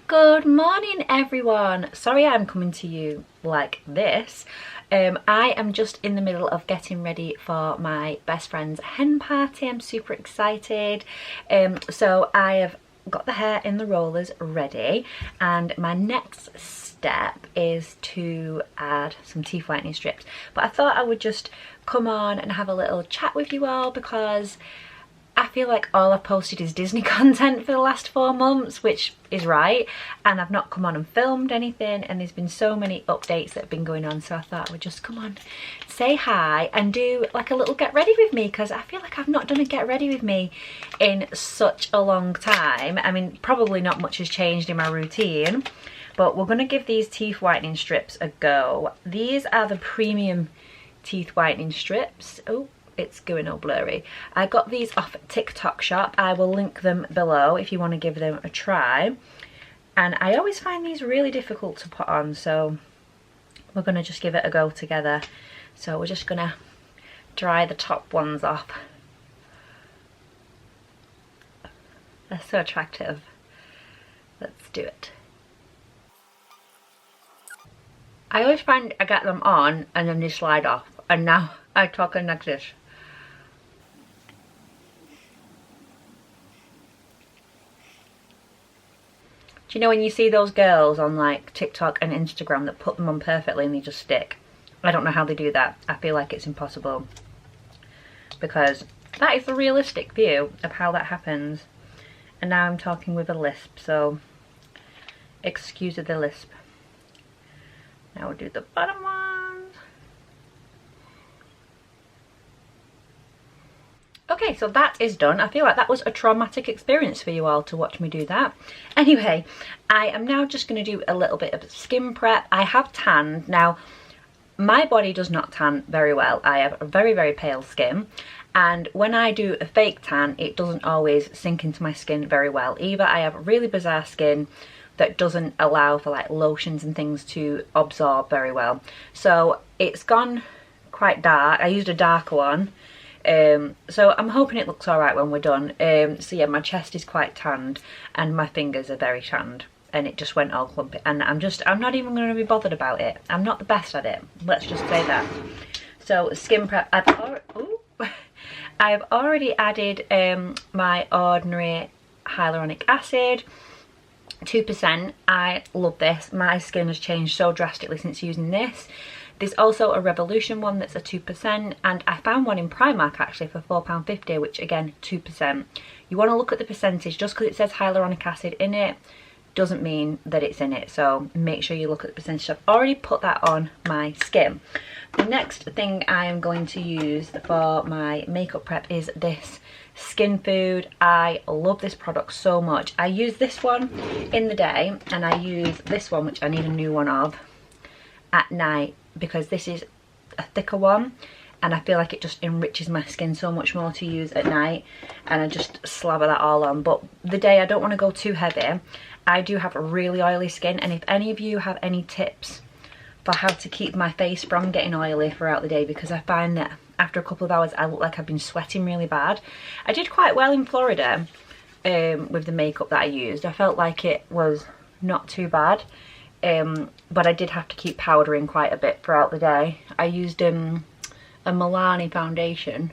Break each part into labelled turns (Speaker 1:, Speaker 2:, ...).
Speaker 1: Good morning everyone. Sorry I'm coming to you like this. I am just in the middle of getting ready for my best friend's hen party. I'm super excited. So I have got the hair in the rollers ready, and my next step is to add some teeth whitening strips. But I thought I would just come on and have a little chat with you all because I feel like all I've posted is Disney content for the last 4 months, which is right, and I've not come on and filmed anything, and there's been so many updates that have been going on, so I thought I would just come on, say hi and do like a little get ready with me, because I feel like I've not done a get ready with me in such a long time. I mean, probably not much has changed in my routine, but we're going to give these teeth whitening strips a go. These are the premium teeth whitening strips. Oh, it's going all blurry. I got these off TikTok shop. I will link them below if you want to give them a try. And I always find these really difficult to put on, so we're going to just give it a go together. So we're just going to dry the top ones off. They're so attractive. Let's do it. I always find I get them on and then they slide off, and now I talk like this. Do you know when you see those girls on like TikTok and Instagram that put them on perfectly and they just stick? I don't know how they do that. I feel like it's impossible, because that is the realistic view of how that happens. And now I'm talking with a lisp, so excuse the lisp. Now we'll do the bottom ones. Okay, so that is done. I feel like that was a traumatic experience for you all to watch me do that. Anyway, I am now just going to do a little bit of skin prep. I have tanned. Now, my body does not tan very well. I have a very, very pale skin. And when I do a fake tan, it doesn't always sink into my skin very well either. I have really bizarre skin that doesn't allow for like lotions and things to absorb very well. So it's gone quite dark. I used a darker one. So I'm hoping it looks alright when we're done. So yeah, my chest is quite tanned and my fingers are very tanned, and it just went all clumpy, and I'm not even going to be bothered about it. I'm not the best at it, let's just say that. So skin prep, I've already added my ordinary hyaluronic acid, 2%. I love this. My skin has changed so drastically since using this. There's also a Revolution one that's a 2%, and I found one in Primark actually for £4.50, which again, 2%. You want to look at the percentage. Just because it says hyaluronic acid in it doesn't mean that it's in it, so make sure you look at the percentage. I've already put that on my skin. The next thing I am going to use for my makeup prep is this Skin Food. I love this product so much. I use this one in the day, and I use this one, which I need a new one of, at night, because this is a thicker one and I feel like it just enriches my skin so much more to use at night, and I just slather that all on. But the day I don't want to go too heavy. I do have a really oily skin, and if any of you have any tips for how to keep my face from getting oily throughout the day, because I find that after a couple of hours I look like I've been sweating really bad. I did quite well in Florida with the makeup that I used. I felt like it was not too bad. But I did have to keep powdering quite a bit throughout the day. I used a Milani foundation,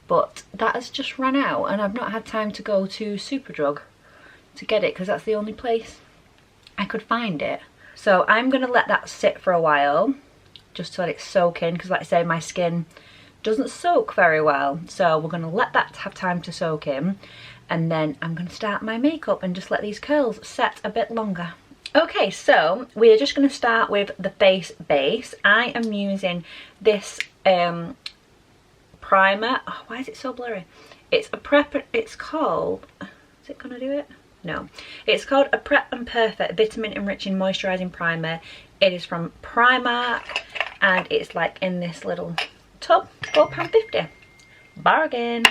Speaker 1: but that has just run out, and I've not had time to go to Superdrug to get it, because that's the only place I could find it. So I'm going to let that sit for a while, just to let it soak in, because like I say, my skin doesn't soak very well. So we're going to let that have time to soak in, and then I'm going to start my makeup and just let these curls set a bit longer. Okay, so we are just going to start with the face base. I am using this primer. Oh, why is it so blurry? It's a prep. It's called. Is it going to do it? No. It's called a Prep and Perfect Vitamin Enriching Moisturising Primer. It is from Primark, and it's like in this little tub. £4.50. Bargain.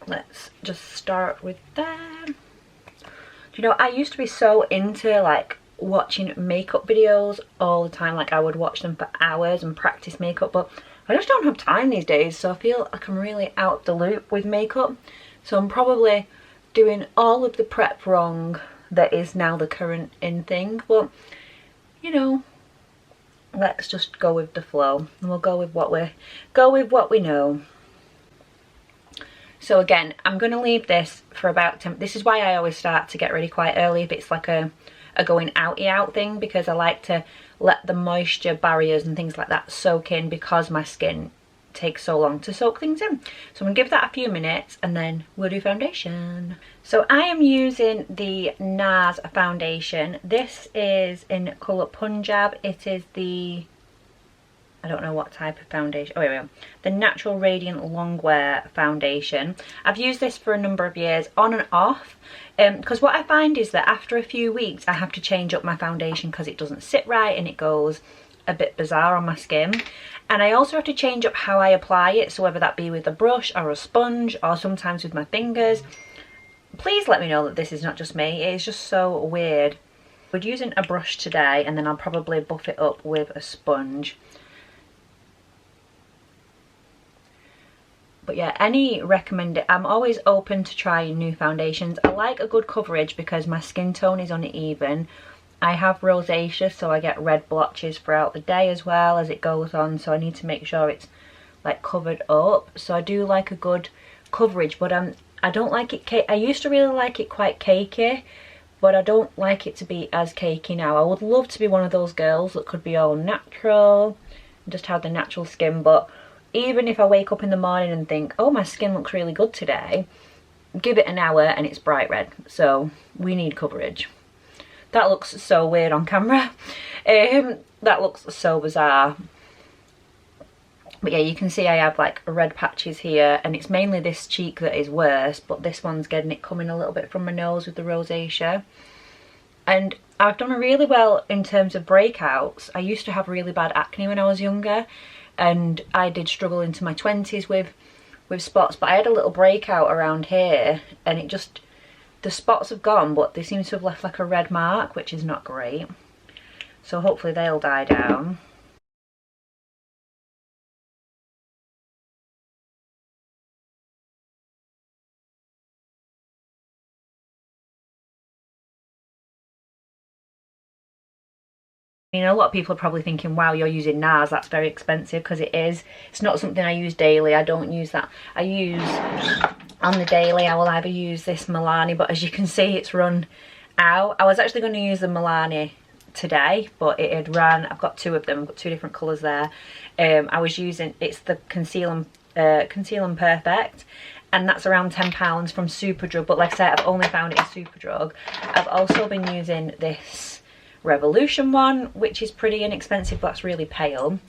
Speaker 1: Let's just start with that. You know, I used to be so into like watching makeup videos all the time. Like I would watch them for hours and practice makeup, but I just don't have time these days, so I feel like I'm really out the loop with makeup. So I'm probably doing all of the prep wrong that is now the current in thing, but you know, let's just go with the flow and we'll go with what we know. So again, I'm going to leave this for about 10. This is why I always start to get ready quite early if it's like a going outy out thing, because I like to let the moisture barriers and things like that soak in, because my skin takes so long to soak things in. So I'm gonna give that a few minutes and then we'll do foundation. So I am using the NARS foundation. This is in colour Punjab. It is the, I don't know what type of foundation. Oh, here we go. The Natural Radiant Longwear foundation. I've used this for a number of years, on and off, because what I find is that after a few weeks I have to change up my foundation because it doesn't sit right and it goes a bit bizarre on my skin. And I also have to change up how I apply it, so whether that be with a brush or a sponge or sometimes with my fingers. Please let me know that this is not just me. It is just so weird. We're using a brush today and then I'll probably buff it up with a sponge. But yeah, any recommended, I'm always open to trying new foundations. I like a good coverage because my skin tone is uneven. I have rosacea, so I get red blotches throughout the day as well as it goes on, so I need to make sure it's like covered up. So I do like a good coverage, but I don't like it I used to really like it quite cakey, but I don't like it to be as cakey now. I would love to be one of those girls that could be all natural and just have the natural skin, but even if I wake up in the morning and think, oh, my skin looks really good today, give it an hour and it's bright red. So we need coverage. That looks so weird on camera. That looks so bizarre. But yeah, you can see I have like red patches here, and it's mainly this cheek that is worse, but this one's getting it coming a little bit from my nose with the rosacea. And I've done really well in terms of breakouts. I used to have really bad acne when I was younger, and I did struggle into my 20s with spots, but I had a little breakout around here and it just, the spots have gone, but they seem to have left like a red mark, which is not great. So hopefully they'll die down. I mean, a lot of people are probably thinking, wow, you're using NARS, that's very expensive, because it is. It's not something I use daily. I don't use that. I use, on the daily, I will either use this Milani, but as you can see, it's run out. I was actually going to use the Milani today, but it had ran. I've got two of them. I've got two different colours there. I was using, it's the Conceal and Perfect, and that's around £10 from Superdrug, but like I said, I've only found it in Superdrug. I've also been using this Revolution one, which is pretty inexpensive, but that's really pale.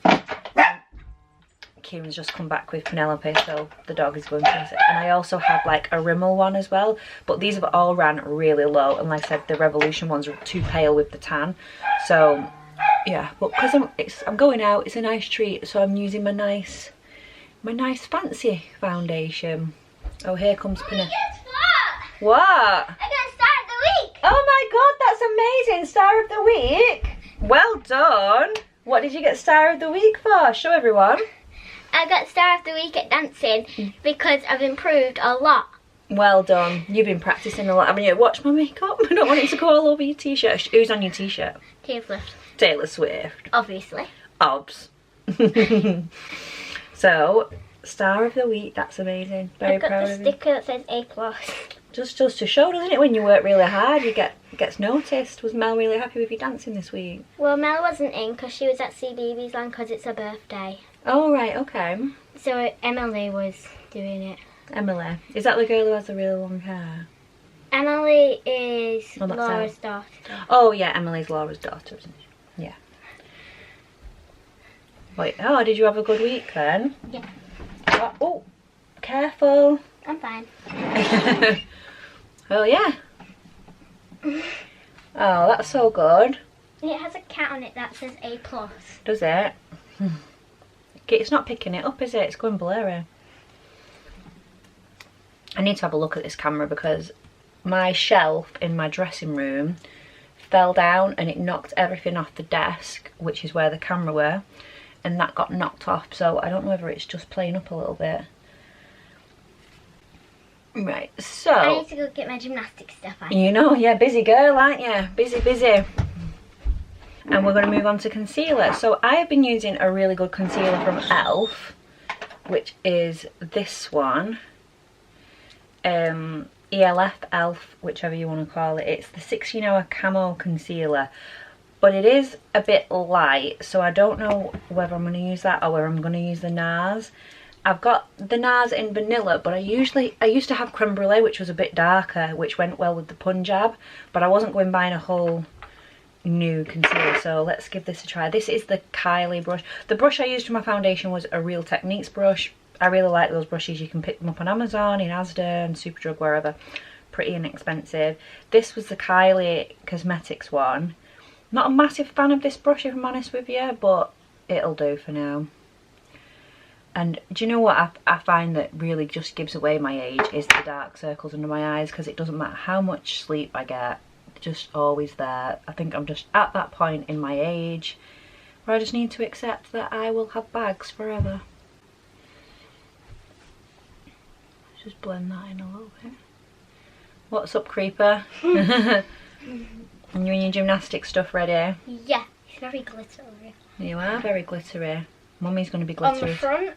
Speaker 1: Kieran's just come back with Penelope, so the dog is going crazy. And I also have like a Rimmel one as well, but these have all ran really low, and like I said, the Revolution ones are too pale with the tan. So yeah, but because I'm going out, it's a nice treat, so I'm using my nice fancy foundation. Oh, here comes Penelope. What?
Speaker 2: I got Star of the Week!
Speaker 1: Oh my god, that's amazing! Star of the Week! Well done! What did you get Star of the Week for? Show everyone.
Speaker 2: I got Star of the Week at dancing because I've improved a lot.
Speaker 1: Well done. You've been practicing a lot, haven't you? Watch my makeup. I don't want it to go all over your t-shirt. Who's on your t-shirt?
Speaker 2: Taylor Swift.
Speaker 1: Taylor Swift.
Speaker 2: Obviously.
Speaker 1: Obs. So, Star of the Week, that's amazing. Very proud of you.
Speaker 2: I've got the sticker that says A+.
Speaker 1: Just to show, doesn't it? When you work really hard, it gets noticed. Was Mel really happy with you dancing this week?
Speaker 2: Well, Mel wasn't in because she was at CBeebies Land because it's her birthday.
Speaker 1: Oh, right, okay.
Speaker 2: So Emily was doing it.
Speaker 1: Emily. Is that the girl who has the really long hair?
Speaker 2: Emily is
Speaker 1: Oh, that's
Speaker 2: Laura's daughter.
Speaker 1: Oh, yeah, Emily's Laura's daughter, isn't she? Yeah. Wait, oh, did you have a good week then?
Speaker 2: Yeah.
Speaker 1: Oh, careful.
Speaker 2: I'm fine.
Speaker 1: Oh, yeah. Oh, that's so good.
Speaker 2: It has a cat on it that says A+.
Speaker 1: Does it? It's not picking it up, is it? It's going blurry. I need to have a look at this camera because my shelf in my dressing room fell down and it knocked everything off the desk, which is where the camera were, and that got knocked off, so I don't know whether it's just playing up a little bit. Right, so
Speaker 2: I need to go get my gymnastics stuff on.
Speaker 1: you know, yeah, busy girl, aren't you? Busy, busy. And we're going to move on to concealer. So I have been using a really good concealer from ELF, which is this one. ELF, whichever you want to call it. It's the 16 Hour Camo Concealer. But it is a bit light, so I don't know whether I'm going to use that or whether I'm going to use the NARS. I've got the NARS in vanilla, but I used to have creme brulee, which was a bit darker, which went well with the Punjab, but I wasn't going buying a whole new concealer, so let's give this a try. This is the Kylie brush. The brush I used for my foundation was a Real Techniques brush. I really like those brushes. You can pick them up on Amazon, in Asda and Superdrug, wherever. Pretty inexpensive. This was the Kylie Cosmetics one. Not a massive fan of this brush, if I'm honest with you, but it'll do for now. And do you know what I find that really just gives away my age is the dark circles under my eyes, because it doesn't matter how much sleep I get, they're just always there. I think I'm just at that point in my age where I just need to accept that I will have bags forever. Let's just blend that in a little bit. What's up, creeper? And you and your gymnastic stuff ready?
Speaker 2: Yeah, it's very glittery.
Speaker 1: You are very glittery. Mummy's going to be glittery.
Speaker 2: On the front.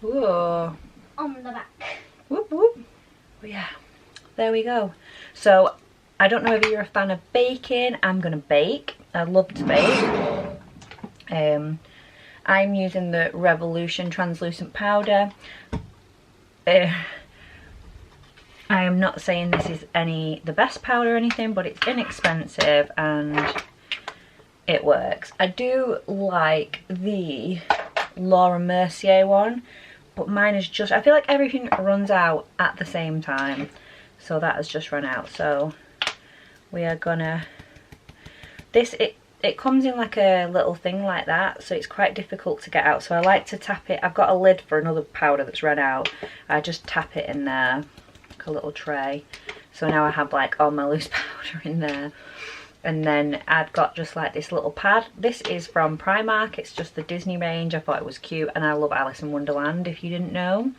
Speaker 1: Ooh.
Speaker 2: On the back.
Speaker 1: Whoop whoop. But yeah, there we go. So I don't know if you're a fan of baking. I'm going to bake. I love to bake. I'm using the Revolution translucent powder. I am not saying this is the best powder or anything, but it's inexpensive and it works. I do like the Laura Mercier one, but mine is just, I feel like everything runs out at the same time. So that has just run out. So we are gonna, it comes in like a little thing like that, so it's quite difficult to get out. So I like to tap it. I've got a lid for another powder that's run out. I just tap it in there. A little tray, so now I have like all my loose powder in there. And then I've got just like this little pad. This is from Primark. It's just the Disney range. I thought it was cute, and I love Alice in Wonderland, if you didn't know.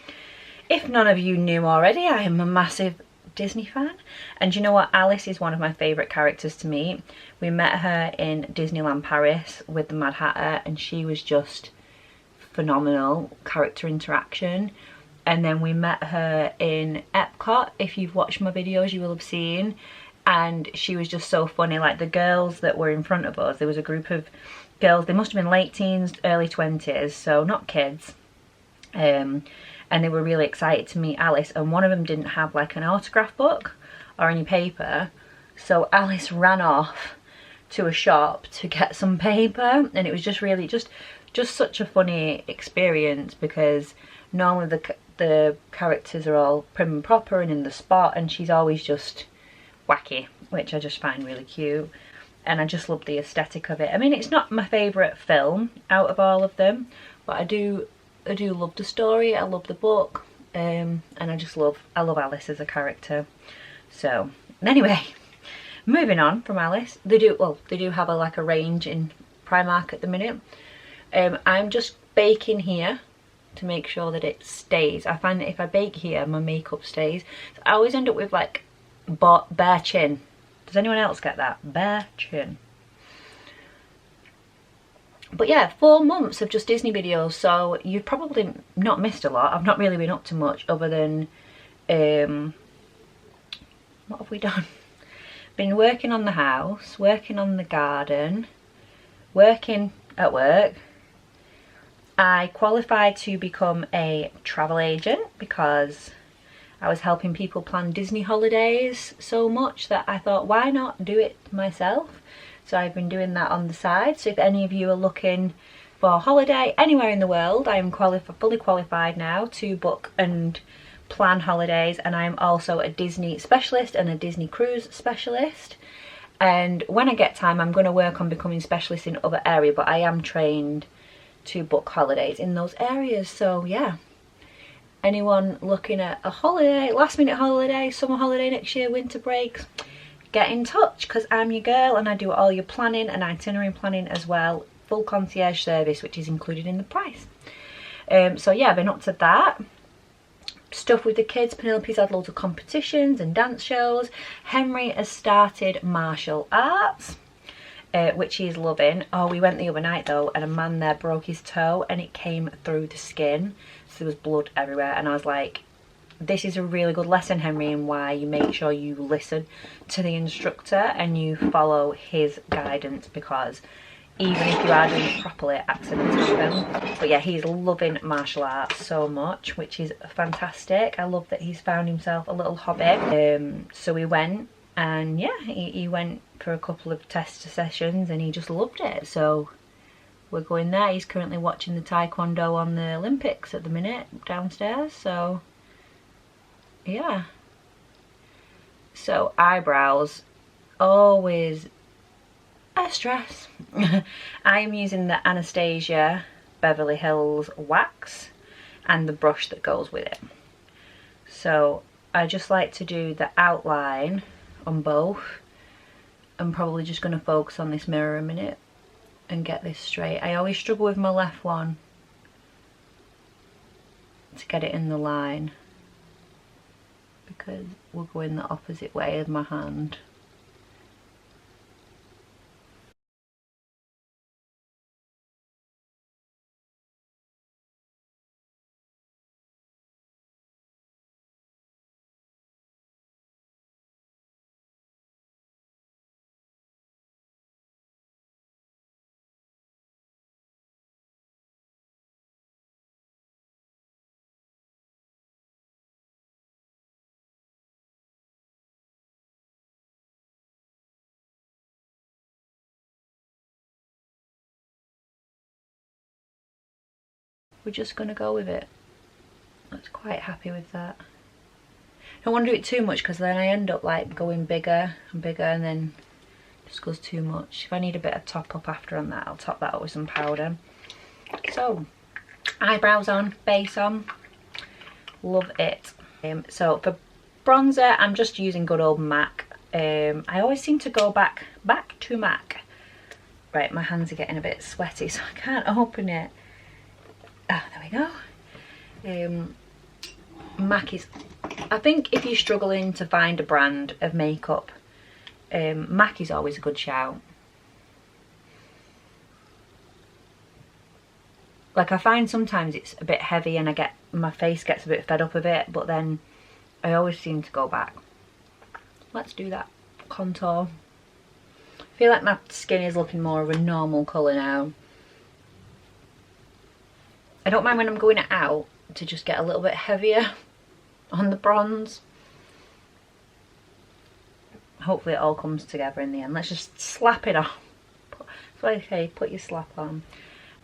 Speaker 1: If none of you knew already, I am a massive Disney fan. And you know what, Alice is one of my favourite characters to meet. We met her in Disneyland Paris with the Mad Hatter, and she was just phenomenal character interaction. And then we met her in Epcot. If you've watched my videos, you will have seen. And she was just so funny. Like the girls that were in front of us, there was a group of girls, they must have been late teens, early 20s, so not kids. And they were really excited to meet Alice. And one of them didn't have like an autograph book or any paper. So Alice ran off to a shop to get some paper. And it was just really just such a funny experience, because normally the characters are all prim and proper and in the spot, and she's always just wacky, which I just find really cute. And I just love the aesthetic of it. I mean, it's not my favourite film out of all of them, but I do love the story. I love the book, and I love Alice as a character. So anyway, moving on from Alice, they do have like a range in Primark at the minute. I'm just baking here to make sure that it stays. I find that if I bake here, my makeup stays. So I always end up with like bare chin. Does anyone else get that? Bare chin. But yeah, 4 months of just Disney videos, so you've probably not missed a lot. I've not really been up to much other than, what have we done? Been working on the house, working on the garden, working at work. I qualified to become a travel agent because I was helping people plan Disney holidays so much that I thought, why not do it myself? So I've been doing that on the side. So if any of you are looking for a holiday anywhere in the world, I am fully qualified now to book and plan holidays. And I'm also a Disney specialist and a Disney cruise specialist. And when I get time, I'm going to work on becoming specialist in other areas, but I am trained to book holidays in those areas. So yeah, anyone looking at a holiday, last minute holiday, summer holiday next year, winter breaks, get in touch, because I'm your girl and I do all your planning and itinerary planning as well. Full concierge service, which is included in the price. So yeah, I've been up to that. stuff with the kids. Penelope's had loads of competitions and dance shows. Henry has started martial arts, which he's loving. Oh, we went the other night though, and a man there broke his toe and it came through the skin, so there was blood everywhere. And I was like, this is a really good lesson, Henry, in why you make sure you listen to the instructor and you follow his guidance, because even if you are doing it properly, accidents happen. But yeah, he's loving martial arts so much, which is fantastic. I love that he's found himself a little hobby. So we went, and yeah, he went for a couple of test sessions and he just loved it. So we're going there. He's currently watching the taekwondo on the Olympics at the minute downstairs. So yeah. So eyebrows, always a stress. I am using the Anastasia Beverly Hills wax and the brush that goes with it. So I just like to do the outline on both. I'm probably just going to focus on this mirror a minute and get this straight. I always struggle with my left one to get it in the line, because we're going the opposite way of my hand. We're just going to go with it. I was quite happy with that. I don't want to do it too much, because then I end up like going bigger and bigger and then it just goes too much. If I need a bit of top up after on that, I'll top that up with some powder. So eyebrows on, base on, love it. So for bronzer, I'm just using good old MAC. I always seem to go back to MAC. Right, my hands are getting a bit sweaty, so I can't open it. Ah, there we go. MAC is, I think if you're struggling to find a brand of makeup, MAC is always a good shout. Like, I find sometimes it's a bit heavy and my face gets a bit fed up of it, but then I always seem to go back. Let's do that contour. I feel like my skin is looking more of a normal colour now. I don't mind when I'm going out to just get a little bit heavier on the bronze. Hopefully it all comes together in the end. Let's just slap it on. Okay, put your slap on.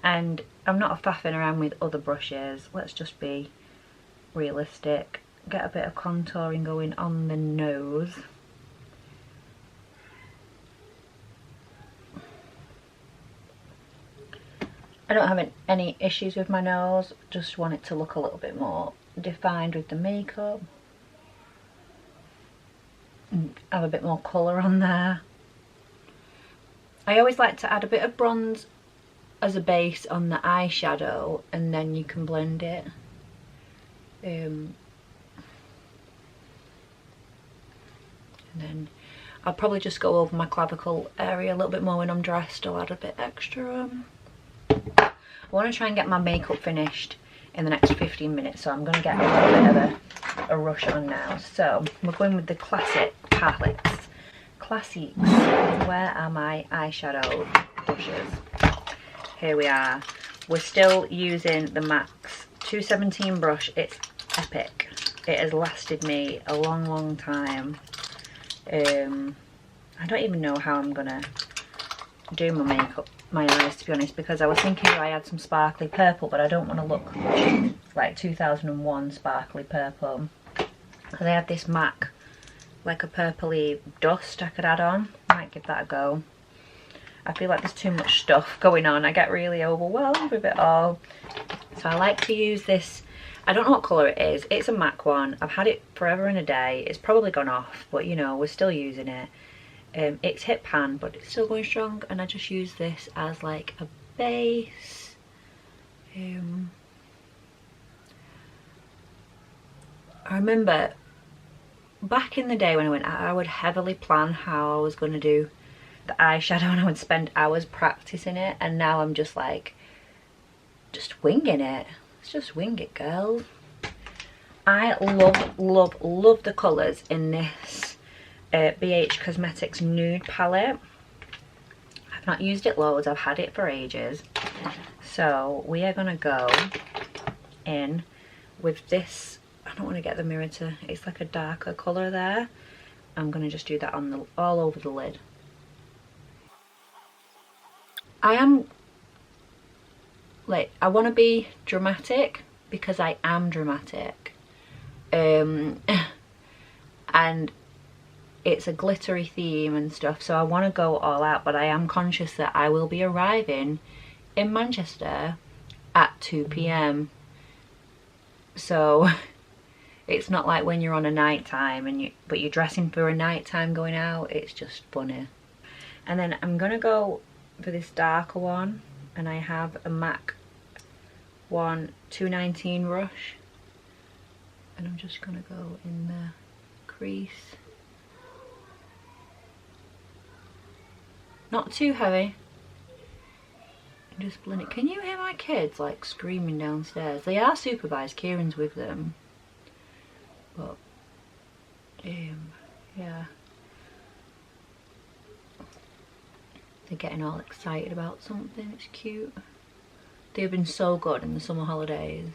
Speaker 1: And I'm not faffing around with other brushes. Let's just be realistic. Get a bit of contouring going on the nose. I don't have any issues with my nose, just want it to look a little bit more defined with the makeup. Have a bit more colour on there. I always like to add a bit of bronze as a base on the eyeshadow, and then you can blend it. And then I'll probably just go over my clavicle area a little bit more when I'm dressed. I'll add a bit extra. I want to try and get my makeup finished in the next 15 minutes, so I'm going to get a little bit of a rush on now. So we're going with the classic palettes. Classics. Where are my eyeshadow brushes? Here we are. We're still using the MAC's 217 brush. It's epic. It has lasted me a long time. I don't even know how I'm going to do my makeup, my eyes, to be honest, because I was thinking I had some sparkly purple, but I don't want to look like 2001 sparkly purple. They had this MAC, like a purpley dust I could add on. Might give that a go. I feel like there's too much stuff going on. I get really overwhelmed with it all. So I like to use this. I don't know what colour it is. It's a MAC one. I've had it forever and a day. It's probably gone off, but you know, we're still using it. It's hit pan, but it's still going strong, and I just use this as like a base. I remember back in the day when I went out, I would heavily plan how I was going to do the eyeshadow and I would spend hours practicing it, and now I'm just like, just winging it. Let's just wing it, girl. I love the colours in this BH Cosmetics Nude palette. I've not used it loads, I've had it for ages. So we are going to go in with this. I don't want to get the mirror to, it's like a darker colour there. I'm going to just do that on the all over the lid. I am like, I want to be dramatic because I am dramatic. And it's a glittery theme and stuff, so I want to go all out, but I am conscious that I will be arriving in Manchester at 2 p.m. so it's not like when you're on a night time and but you're dressing for a night time going out. It's just funny. And then I'm gonna go for this darker one, and I have a MAC 219 Rush, and I'm just gonna go in the crease. Not too heavy. Just blend it. Can you hear my kids like screaming downstairs? They are supervised, Kieran's with them. But yeah. They're getting all excited about something, it's cute. They've been so good in the summer holidays.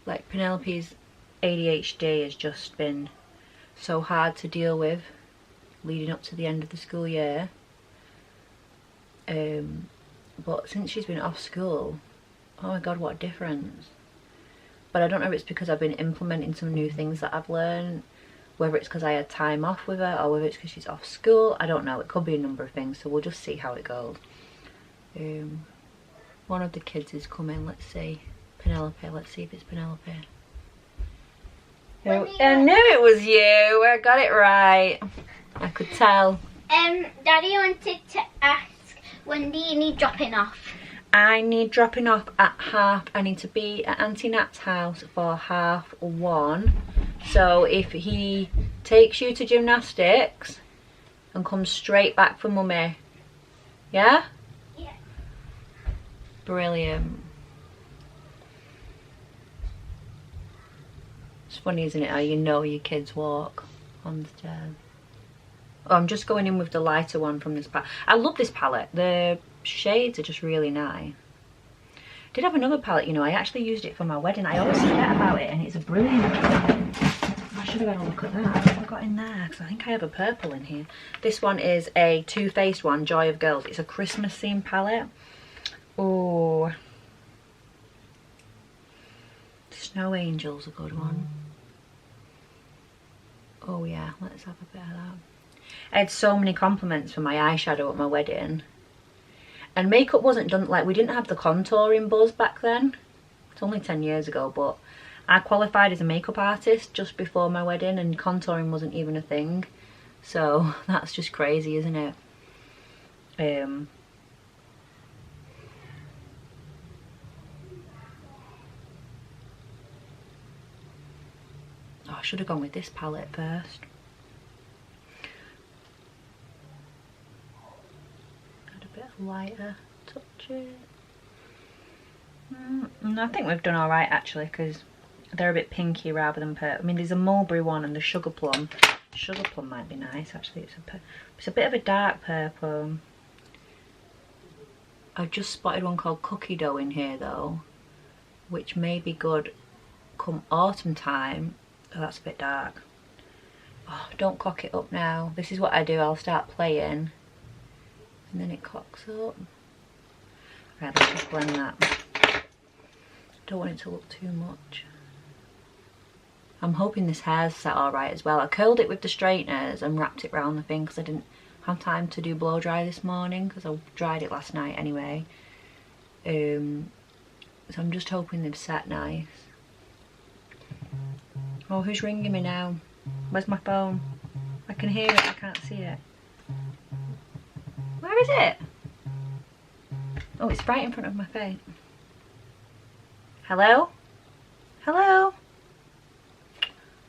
Speaker 1: Like Penelope's ADHD has just been so hard to deal with leading up to the end of the school year. But since she's been off school, oh my god, what a difference. But I don't know if it's because I've been implementing some new things that I've learned, whether it's because I had time off with her or whether it's because she's off school. I don't know, it could be a number of things, so we'll just see how it goes. One of the kids is coming, let's see. Penelope, let's see if it's Penelope. Oh, I knew it was you, I got it right. I could tell.
Speaker 2: Daddy wanted to ask, when do you need dropping off?
Speaker 1: I need dropping off at I need to be at Auntie Nat's house for 1:30. So if he takes you to gymnastics and comes straight back for mummy, yeah?
Speaker 2: Yeah.
Speaker 1: Brilliant. It's funny, isn't it, how you know your kids walk on the stairs. Oh, I'm just going in with the lighter one from this palette. I love this palette. The shades are just really nice. I did have another palette, you know, I actually used it for my wedding. I always forget about it, and it's a brilliant palette. I should have had a look at that. What have I got in there? Because I think I have a purple in here. This one is a Too Faced one, Joy of Girls. It's a Christmas themed palette. Oh, Snow Angel's a good one. Oh yeah, let's have a bit of that. I had so many compliments for my eyeshadow at my wedding. And makeup wasn't done, like we didn't have the contouring buzz back then. It's only 10 years ago, but I qualified as a makeup artist just before my wedding and contouring wasn't even a thing. So that's just crazy, isn't it? Oh, I should have gone with this palette first. Lighter touches. I think we've done all right actually, because they're a bit pinky rather than purple. I mean, there's a mulberry one and the sugar plum. Sugar plum might be nice actually. It's a bit of a dark purple. I've just spotted one called Cookie Dough in here though, which may be good come autumn time. Oh, that's a bit dark. Oh, don't cock it up now. This is what I do. I'll start playing and then it cocks up. Right, let's just blend that. Don't want it to look too much. I'm hoping this hair's set alright as well. I curled it with the straighteners and wrapped it around the thing because I didn't have time to do blow dry this morning because I dried it last night anyway. So I'm just hoping they've set nice. Oh, who's ringing me now? Where's my phone? I can hear it, I can't see it. Where is it? Oh, it's right in front of my face. Hello? Hello?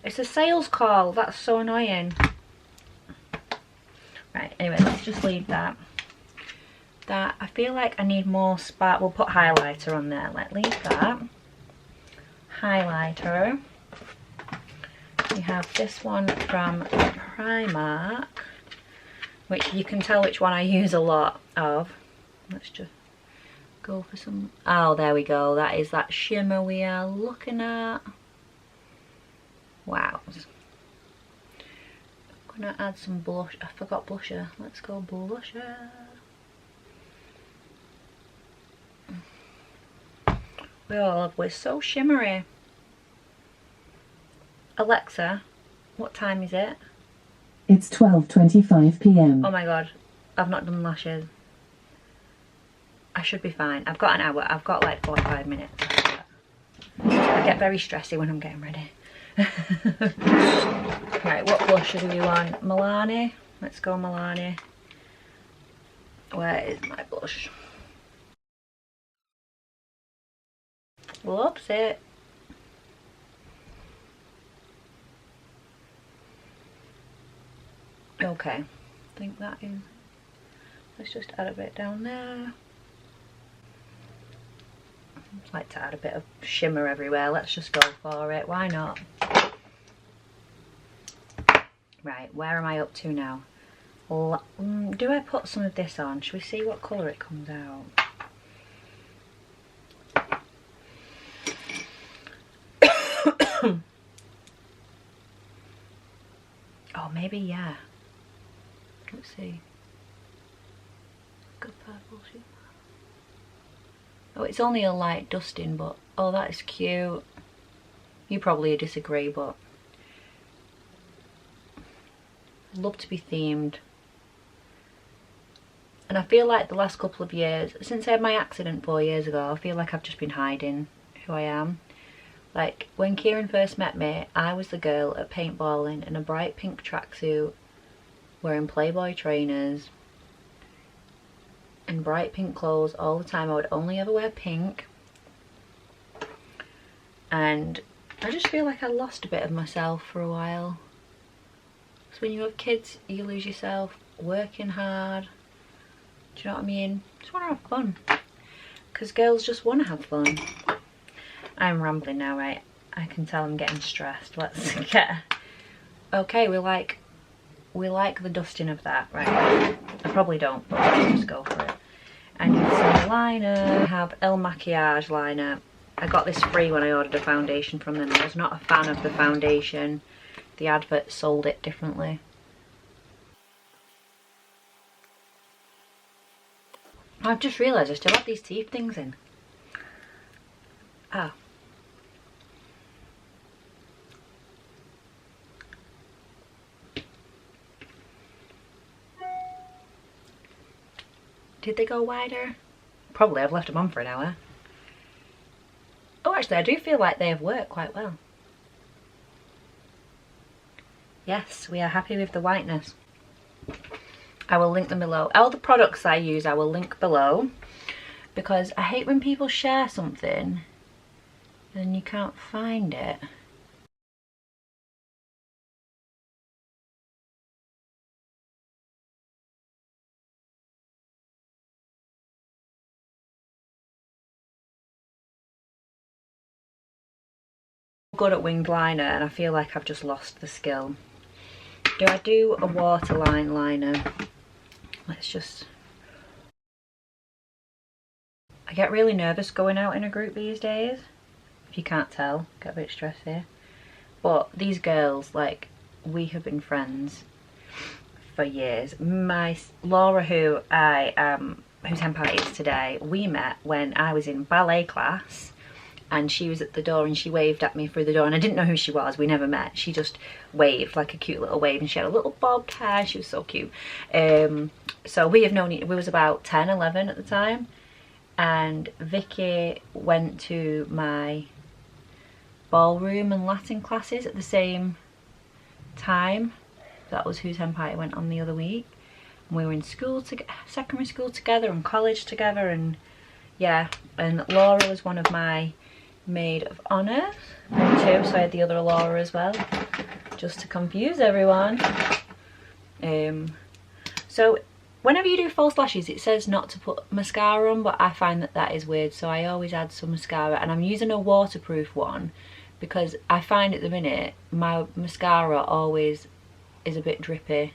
Speaker 1: It's a sales call. That's so annoying. Right, anyway, let's just leave that. I feel like I need more spark. We'll put highlighter on there. Let's leave that. Highlighter. We have this one from Primark, which you can tell which one I use a lot of. Let's just go for some. Oh, there we go. That is that shimmer we are looking at. Wow. I'm gonna add some blush. I forgot blusher. Let's go blusher. We're so shimmery. Alexa, what time is it?
Speaker 3: It's 12:25 p.m.
Speaker 1: Oh my god, I've not done lashes. I should be fine. I've got an hour. I've got like 45 minutes. I get very stressy when I'm getting ready. Right, what blush do we want? Milani. Let's go Milani. Where is my blush? Whoops it. Okay, I think that is. Let's just add a bit down there. I'd like to add a bit of shimmer everywhere. Let's just go for it. Why not? Right, where am I up to now? Do I put some of this on? Should we see what colour it comes out? Oh, maybe, yeah. Let's see. Good purple. Oh, it's only a light dusting, but oh, that is cute. You probably disagree, but I'd love to be themed. And I feel like the last couple of years, since I had my accident 4 years ago, I feel like I've just been hiding who I am. Like, when Kieran first met me, I was the girl at paintballing in a bright pink tracksuit, wearing Playboy trainers, and bright pink clothes all the time. I would only ever wear pink. And I just feel like I lost a bit of myself for a while. So when you have kids, you lose yourself, working hard. Do you know what I mean? Just want to have fun. Because girls just want to have fun. I'm rambling now, right? I can tell I'm getting stressed. Let's get... Okay, we like the dusting of that, right? I probably don't, but let's just go for it. I need some liner. I have El Maquillage liner. I got this free when I ordered a foundation from them. I was not a fan of the foundation. The advert sold it differently. I've just realised I still have these teeth things in. Ah. Did they go wider? Probably. I've left them on for an hour. Oh, actually, I do feel like they have worked quite well. Yes, we are happy with the whiteness. I will link them below. All the products I use, I will link below. Because I hate when people share something and you can't find it. Good at winged liner and I feel like I've just lost the skill. Do I do a waterline liner? Let's just... I get really nervous going out in a group these days. If you can't tell, get a bit stressed here. But these girls, like, we have been friends for years. Laura, who whose hen party is today, we met when I was in ballet class. And she was at the door and she waved at me through the door and I didn't know who she was. We never met. She just waved like a cute little wave and she had a little bobbed hair. She was so cute. So we have known, we was about 10, 11 at the time. And Vicky went to my ballroom and Latin classes at the same time. That was whose hen party went on the other week. And we were in school, secondary school together and college together, and yeah. And Laura was one of my maid of honour too, so I had the other Laura as well. just to confuse everyone. So whenever you do false lashes, it says not to put mascara on, but I find that that is weird, so I always add some mascara, and I'm using a waterproof one because I find at the minute my mascara always is a bit drippy.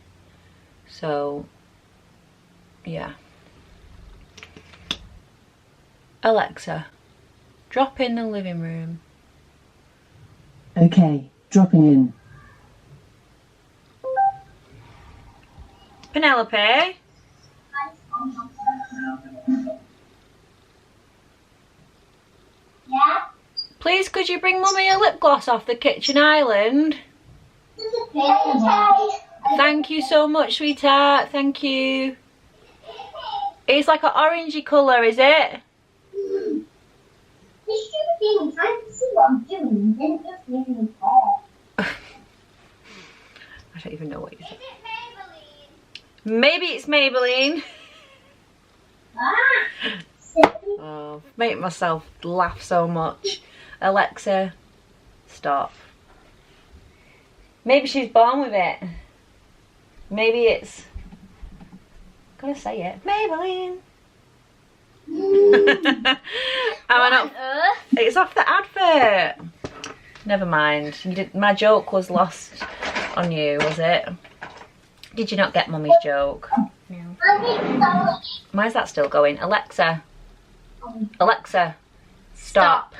Speaker 1: So yeah. Alexa, drop in the living room.
Speaker 3: Okay, dropping in.
Speaker 1: Penelope?
Speaker 2: Yeah?
Speaker 1: Please could you bring Mummy a lip gloss off the kitchen island?
Speaker 2: Okay.
Speaker 1: Thank you so much, sweetheart. Thank you. It's like an orangey colour, is it?
Speaker 2: This stupid thing is trying to see what I'm doing, then it just makes me fall.
Speaker 1: I don't even know what you said.
Speaker 2: Is it Maybelline?
Speaker 1: Maybe it's Maybelline.
Speaker 2: Ah!
Speaker 1: Oh, make myself laugh so much. Alexa, stop. Maybe she's born with it. Maybe it's... Gotta say it. Maybelline. Am I not? It's off the advert. Never mind. You did, my joke was lost on you, was it? Did you not get Mummy's joke? No. Why is that still going? Alexa. Alexa. Stop.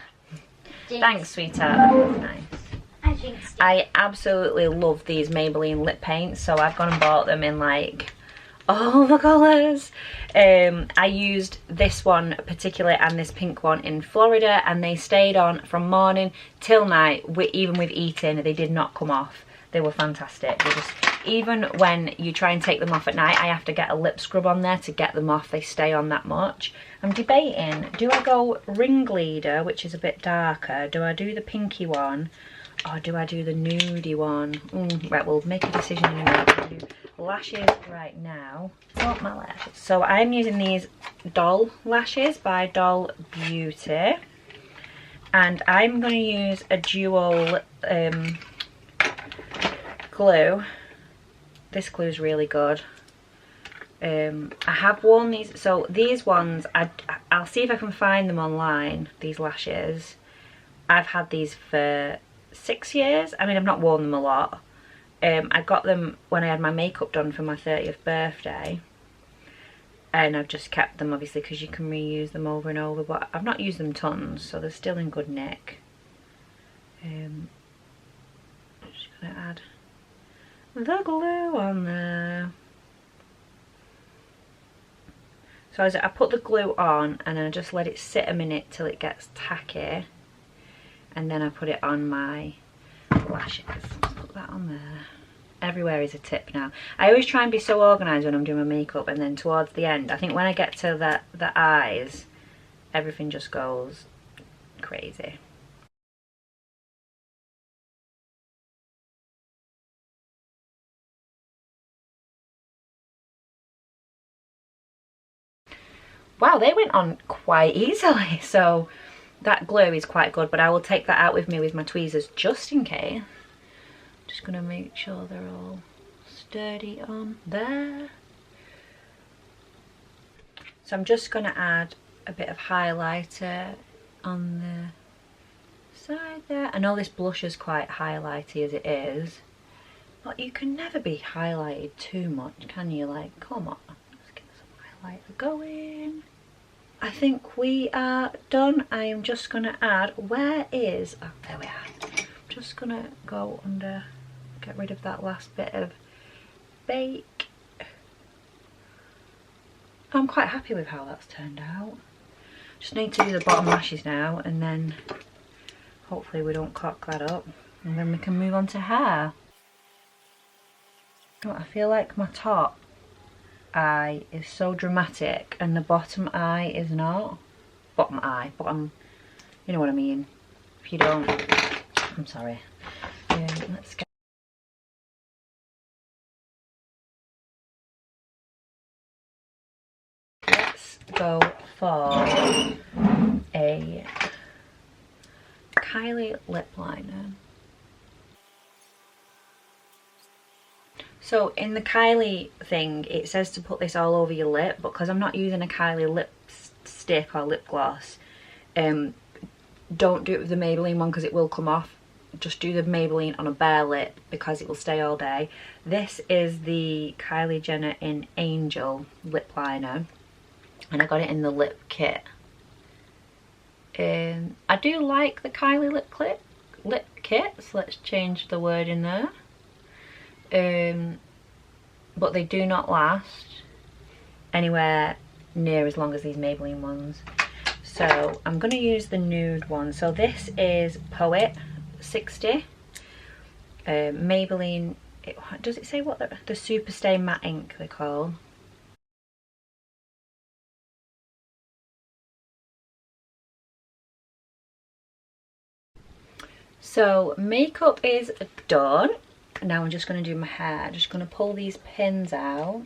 Speaker 1: Thanks, sweetheart. Nice. I absolutely love these Maybelline lip paints, so I've gone and bought them in like all the colours. I used this one particularly and this pink one in Florida, and they stayed on from morning till night. Even with eating, they did not come off. They were fantastic. They just, even when you try and take them off at night, I have to get a lip scrub on there to get them off. They stay on that much. I'm debating, do I go Ringleader, which is a bit darker? Do I do the pinky one? Or do I do the nudie one? Right, we'll make a decision in a minute. I'll do lashes right now. Sort my lashes. So I'm using these Doll lashes by Doll Beauty. And I'm going to use a dual glue. This glue is really good. I have worn these, so these ones, I'll see if I can find them online, these lashes. I've had these for 6 years. I mean, I've not worn them a lot. I got them when I had my makeup done for my 30th birthday. And I've just kept them, obviously, because you can reuse them over and over. But I've not used them tons, so they're still in good nick. I'm just going to add the glue on there. So I put the glue on and then I just let it sit a minute till it gets tacky. And then I put it on my lashes. Put that on there. Everywhere is a tip now. I always try and be so organised when I'm doing my makeup, and then towards the end, I think when I get to the eyes, everything just goes crazy. Wow, they went on quite easily, so that glue is quite good, but I will take that out with me with my tweezers just in case. Just gonna make sure they're all sturdy on there. So I'm just gonna add a bit of highlighter on the side there. I know this blush is quite highlighty as it is, but you can never be highlighted too much, can you? Like, come on, let's get some highlighter going. I think we are done. I am just gonna add, where is, oh, there we are. I'm just gonna go under, get rid of that last bit of bake. I'm quite happy with how that's turned out. Just need to do the bottom lashes now, and then hopefully we don't cock that up, and then we can move on to hair. Oh, I feel like my top eye is so dramatic and the bottom eye is not. Bottom, you know what I mean. If you don't, I'm sorry. Let's get, let's go for a Kylie lip liner. So in the Kylie thing, it says to put this all over your lip, but because I'm not using a Kylie lipstick or lip gloss, don't do it with the Maybelline one because it will come off. Just do the Maybelline on a bare lip because it will stay all day. This is the Kylie Jenner in Angel lip liner, and I got it in the lip kit. I do like the Kylie lip kits. Let's change the word in there. But they do not last anywhere near as long as these Maybelline ones. So I'm going to use the nude one. So this is Poet 60. Maybelline, does it say what the Super Stay Matte Ink they call? So makeup is done. Now I'm just going to do my hair. Just going to pull these pins out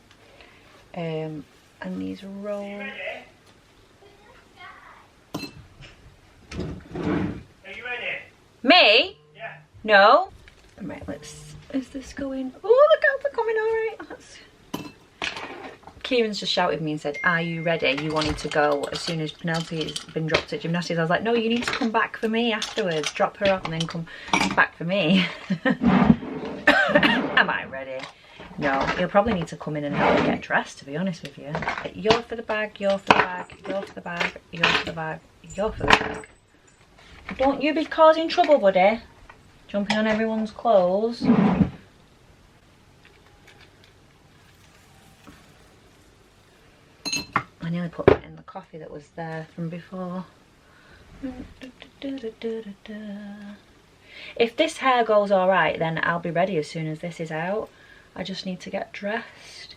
Speaker 1: and these roll.
Speaker 4: Are you ready?
Speaker 1: Me?
Speaker 4: Yeah.
Speaker 1: No. Right, is this going? Oh, the girls are coming all right. Kieran's just shouted at me and said, are you ready? You wanted to go as soon as Penelope's been dropped at gymnastics. I was like, no, you need to come back for me afterwards. Drop her off and then come back for me. Am I ready? No, you'll probably need to come in and help me get dressed, to be honest with you. You're for the bag, you're for the bag, you're for the bag, you're for the bag, you're for the bag. Don't you be causing trouble, buddy. Jumping on everyone's clothes. I nearly put that in the coffee that was there from before. If this hair goes alright, then I'll be ready as soon as this is out. I just need to get dressed.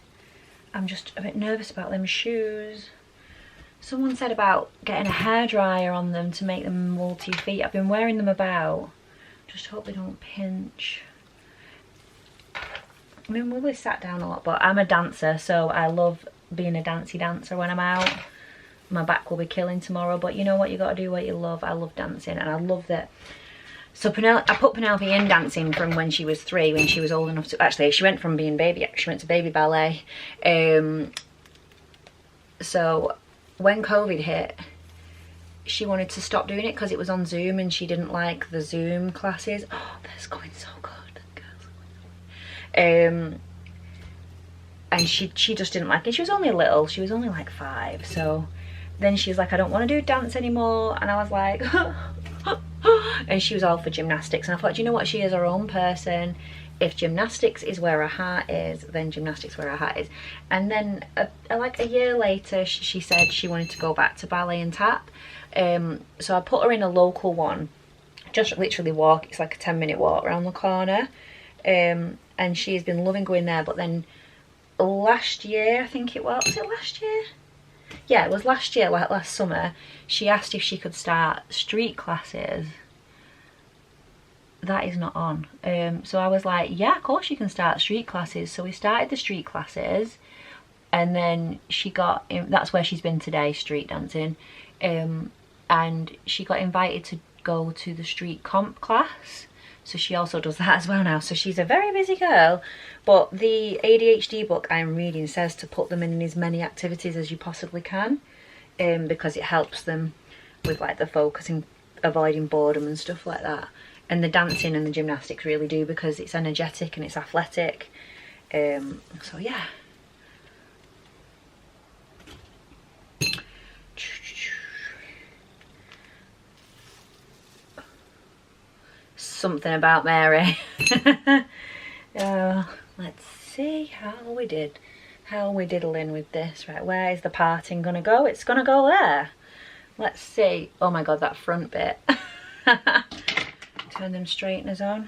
Speaker 1: I'm just a bit nervous about them shoes. Someone said about getting a hairdryer on them to make them multi-feet. I've been wearing them about. Just hope they don't pinch. I mean, we always sat down a lot, but I'm a dancer, so I love being a dancey dancer when I'm out. My back will be killing tomorrow, but you know what, you got to do what you love. I love dancing, and I love that. So I put Penelope in dancing from when she was 3, when she was old enough to, actually she went from being baby, she went to baby ballet. So when COVID hit, she wanted to stop doing it because it was on Zoom and she didn't like the Zoom classes. Oh, that's going so good. And she just didn't like it. She was only little, she was only like 5. So then she's like, I don't want to do dance anymore. And I was like, and she was all for gymnastics. And I thought, you know what, she is her own person. If gymnastics is where her heart is, then gymnastics where her heart is. And then like a year later, she said she wanted to go back to ballet and tap. So I put her in a local one, just literally walk, it's like a 10-minute walk around the corner. And she's been loving going there. But then last year, I think it was it last year? Yeah, it was last year, like last summer, she asked if she could start street classes. That is not on. So I was like, yeah, of course you can start street classes. So we started the street classes, and then she got, that's where she's been today, street dancing. And she got invited to go to the street comp class. So she also does that as well now. So she's a very busy girl. But the ADHD book I'm reading says to put them in as many activities as you possibly can, because it helps them with like the focusing, avoiding boredom and stuff like that. And the dancing and the gymnastics really do, because it's energetic and it's athletic. So yeah. Something about Mary. Let's see how we did. How we diddling with this. Right, where is the parting gonna go? It's gonna go there. Let's see. Oh my god, that front bit. Turn them straighteners on.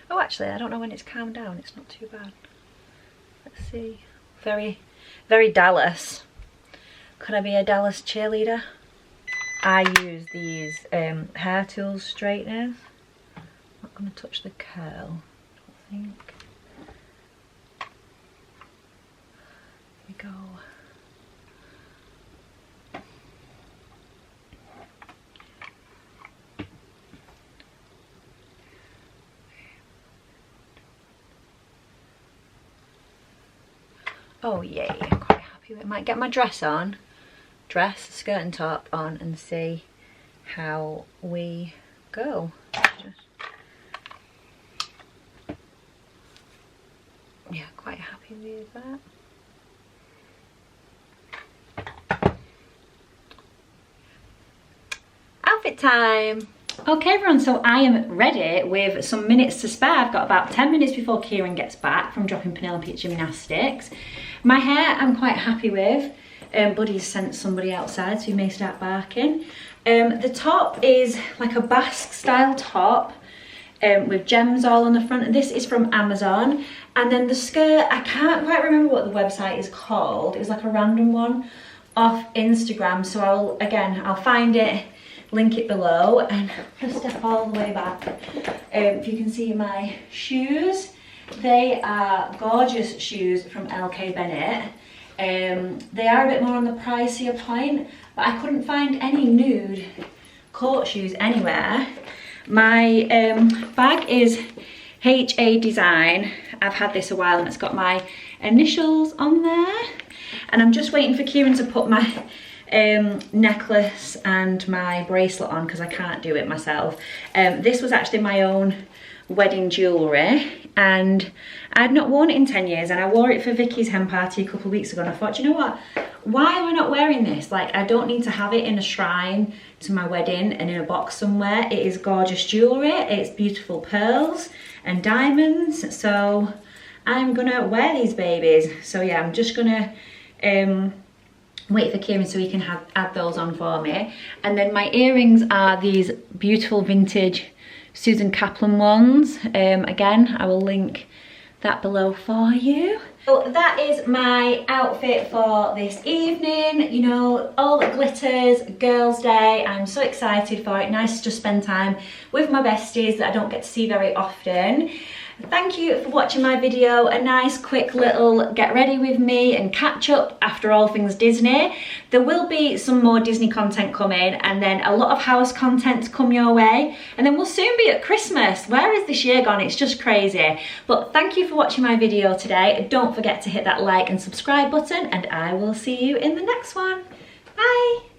Speaker 1: Oh, actually, I don't know when it's calmed down. It's not too bad. Let's see. Very, very Dallas. Could I be a Dallas cheerleader? I use these hair tools straighteners. I'm not going to touch the curl, I don't think. Here we go. Oh yay, I'm quite happy with it. I might get my dress on, skirt and top on, and see how we go. Yeah, quite happy with that. Outfit time. Okay everyone, so I am ready with some minutes to spare. I've got about 10 minutes before Kieran gets back from dropping Penelope at gymnastics. My hair I'm quite happy with. Buddy's sent somebody outside, so he may start barking. The top is like a basque style top with gems all on the front. This is from Amazon. And then the skirt, I can't quite remember what the website is called. It was like a random one off Instagram. So I'll find it, link it below, and just step all the way back. If you can see my shoes, they are gorgeous shoes from LK Bennett. They are a bit more on the pricier point, but I couldn't find any nude court shoes anywhere. My bag is HA Design. I've had this a while and it's got my initials on there. And I'm just waiting for Kieran to put my necklace and my bracelet on because I can't do it myself. This was actually my own wedding jewellery and I'd not worn it in 10 years, and I wore it for Vicky's hen party a couple of weeks ago, and I thought, you know what, why am I not wearing this? Like, I don't need to have it in a shrine to my wedding and in a box somewhere. It is gorgeous jewellery, it's beautiful pearls and diamonds, so I'm gonna wear these babies. So yeah, I'm just gonna wait for Kieran so he can add those on for me. And then my earrings are these beautiful vintage Susan Kaplan ones. Again, I will link that below for you. So that is my outfit for this evening. You know, all the glitters, girls' day. I'm so excited for it. Nice to just spend time with my besties that I don't get to see very often. Thank you for watching my video, a nice quick little get ready with me and catch up after all things Disney. There will be some more Disney content coming, and then a lot of house content to come your way, and then we'll soon be at Christmas. Where is this year gone? It's just crazy. But thank you for watching my video today. Don't forget to hit that like and subscribe button, and I will see you in the next one. Bye.